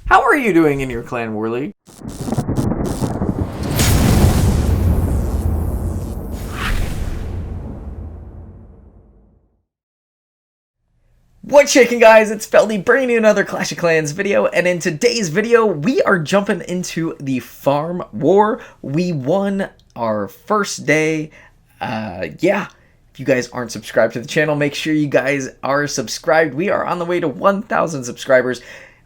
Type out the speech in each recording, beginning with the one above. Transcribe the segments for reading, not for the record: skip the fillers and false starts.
How are you doing in your Clan War League? What's shaking, guys? It's Feldy bringing you another Clash of Clans video, and in today's video we are jumping into the farm war. We won our first day. Yeah, if you guys aren't subscribed to the channel, make sure you guys are subscribed. We are on the way to 1,000 subscribers.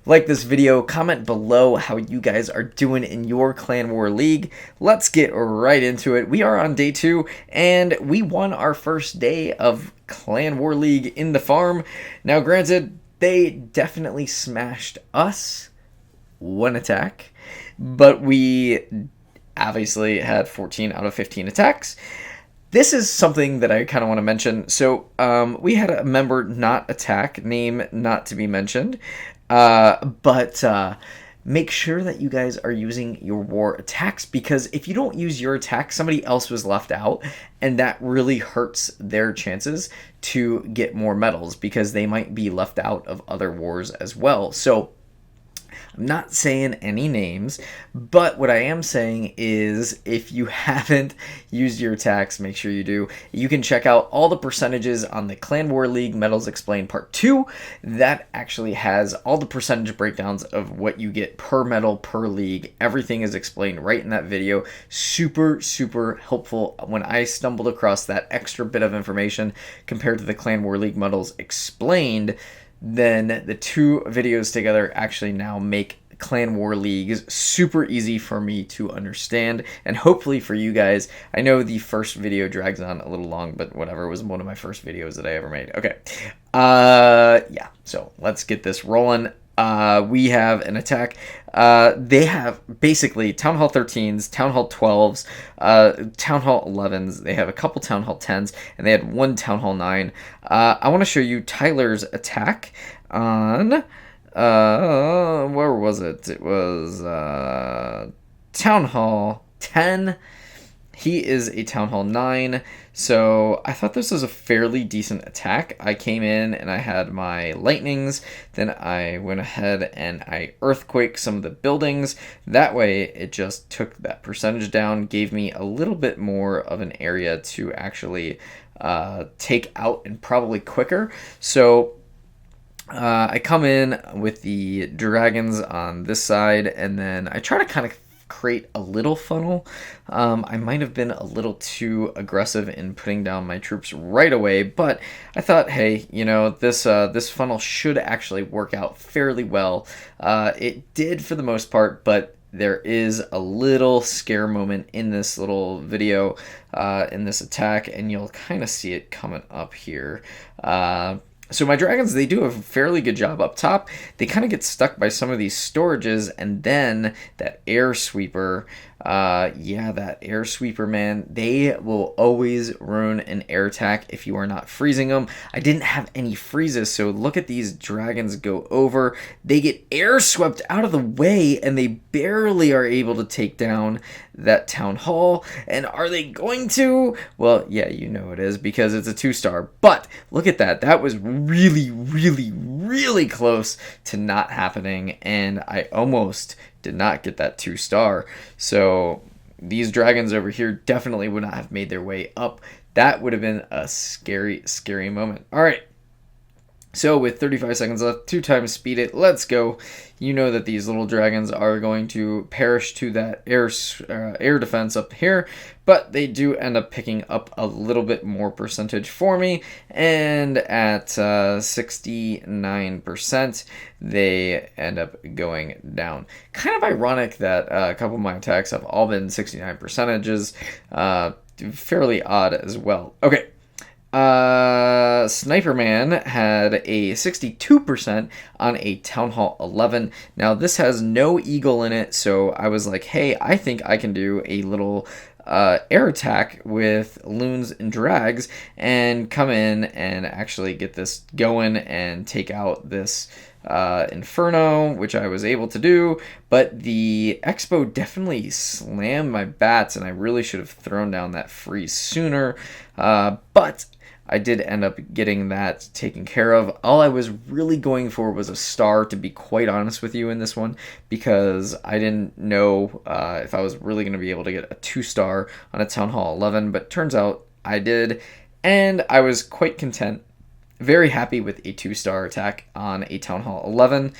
Like this video, comment below how you guys are doing in your Clan War League. Let's get right into it. We are on day 2, and we won our first day of Clan War League in the farm. Now, granted, they definitely smashed us one attack, but we obviously had 14 out of 15 attacks. This is something that I kind of want to mention. So we had a member not attack, name not to be mentioned. But make sure that you guys are using your war attacks, because if you don't use your attack, somebody else was left out, and that really hurts their chances to get more medals, because they might be left out of other wars as well. So I'm not saying any names, but what I am saying is if you haven't used your attacks, make sure you do. You can check out all the percentages on the Clan War League Medals Explained Part 2. That actually has all the percentage breakdowns of what you get per medal, per league. Everything is explained right in that video. Super, super helpful. When I stumbled across that extra bit of information compared to the Clan War League Medals Explained, then the two videos together actually now make Clan War Leagues super easy for me to understand, and hopefully for you guys. I know the first video drags on a little long, but whatever, it was one of my first videos that I ever made. Okay, yeah, so let's get this rolling. We have an attack. They have basically Town Hall 13s, Town Hall 12s, Town Hall 11s. They have a couple Town Hall 10s, and they had one Town Hall 9. I want to show you Tyler's attack on, where was it? It was, Town Hall 10. He is a Town Hall 9, so I thought this was a fairly decent attack. I came in and I had my lightnings, then I went ahead and I earthquake some of the buildings. That way it just took that percentage down, gave me a little bit more of an area to actually take out, and probably quicker. So I come in with the dragons on this side, and then I try to kind of create a little funnel. I might have been a little too aggressive in putting down my troops right away, but I thought, hey, you know, this funnel should actually work out fairly well. It did for the most part, but there is a little scare moment in this little video, in this attack, and you'll kind of see it coming up here. So my dragons, they do a fairly good job up top. They kind of get stuck by some of these storages, and then that air sweeper, yeah, that air sweeper, man, they will always ruin an air attack if you are not freezing them. I didn't have any freezes, so look at these dragons go over. They get air swept out of the way, and they barely are able to take down that town hall. And are they going to? Well, yeah, you know it is, because it's a 2-star. But look at that. That was really, really, really close to not happening, and I almost did not get that 2-star. So these dragons over here definitely would not have made their way up. That would have been a scary, scary moment. All right. So with 35 seconds left, 2 times speed it, let's go. You know that these little dragons are going to perish to that air defense up here, but they do end up picking up a little bit more percentage for me, and at 69%, they end up going down. Kind of ironic that a couple of my attacks have all been 69 percentages, fairly odd as well. Okay. Sniper Man had a 62% on a Town Hall 11. Now this has no eagle in it, so I was like, hey, I think I can do a little air attack with loons and drags and come in and actually get this going and take out this Inferno, which I was able to do, but the Expo definitely slammed my bats, and I really should have thrown down that freeze sooner, but I did end up getting that taken care of. All I was really going for was a star, to be quite honest with you, in this one, because I didn't know if I was really going to be able to get a 2-star on a Town Hall 11, but turns out I did, and I was quite content, very happy with a 2-star attack on a Town Hall 11.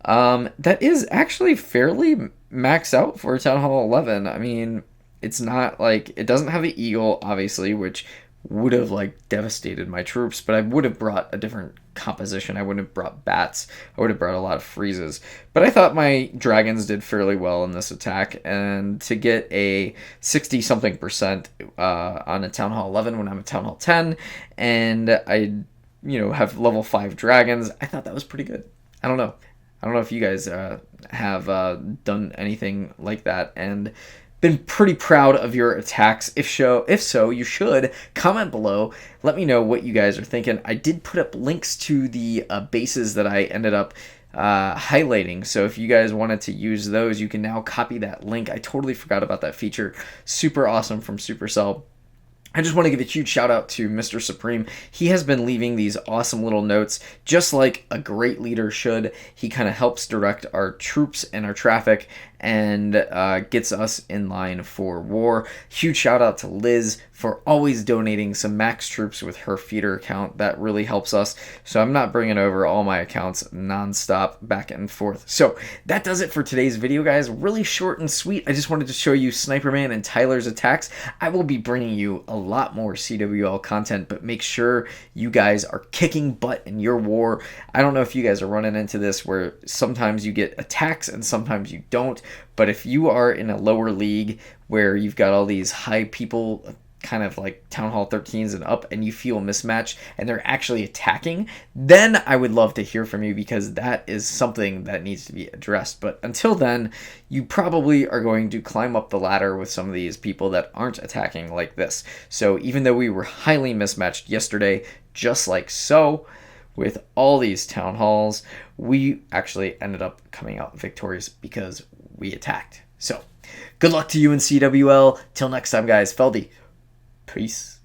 That is actually fairly maxed out for a Town Hall 11. I mean, it's not like, it doesn't have the eagle, obviously, which would have like devastated my troops, but I would have brought a different composition. I wouldn't have brought bats. I would have brought a lot of freezes. But I thought my dragons did fairly well in this attack, and to get a 60 something percent on a Town Hall 11 when I'm a Town Hall 10, and I have level 5 dragons, I thought that was pretty good. I don't know if you guys have done anything like that and been pretty proud of your attacks. If so, you should comment below. Let me know what you guys are thinking. I did put up links to the bases that I ended up highlighting, so if you guys wanted to use those, you can now copy that link. I totally forgot about that feature. Super awesome from Supercell. I just want to give a huge shout out to Mr. Supreme. He has been leaving these awesome little notes, just like a great leader should. He kind of helps direct our troops and our traffic, and gets us in line for war. Huge shout out to Liz for always donating some max troops with her feeder account. That really helps us, so I'm not bringing over all my accounts nonstop back and forth. So that does it for today's video, guys. Really short and sweet. I just wanted to show you Sniperman and Tyler's attacks. I will be bringing you a lot more CWL content, but make sure you guys are kicking butt in your war. I don't know if you guys are running into this where sometimes you get attacks and sometimes you don't, but if you are in a lower league where you've got all these high people, kind of like Town Hall 13s and up, and you feel mismatched and they're actually attacking, then I would love to hear from you, because that is something that needs to be addressed. But until then, you probably are going to climb up the ladder with some of these people that aren't attacking like this. So even though we were highly mismatched yesterday, just like so, with all these Town Halls, we actually ended up coming out victorious because we attacked. So good luck to you in CWL. Till next time, guys. Feldy. Peace.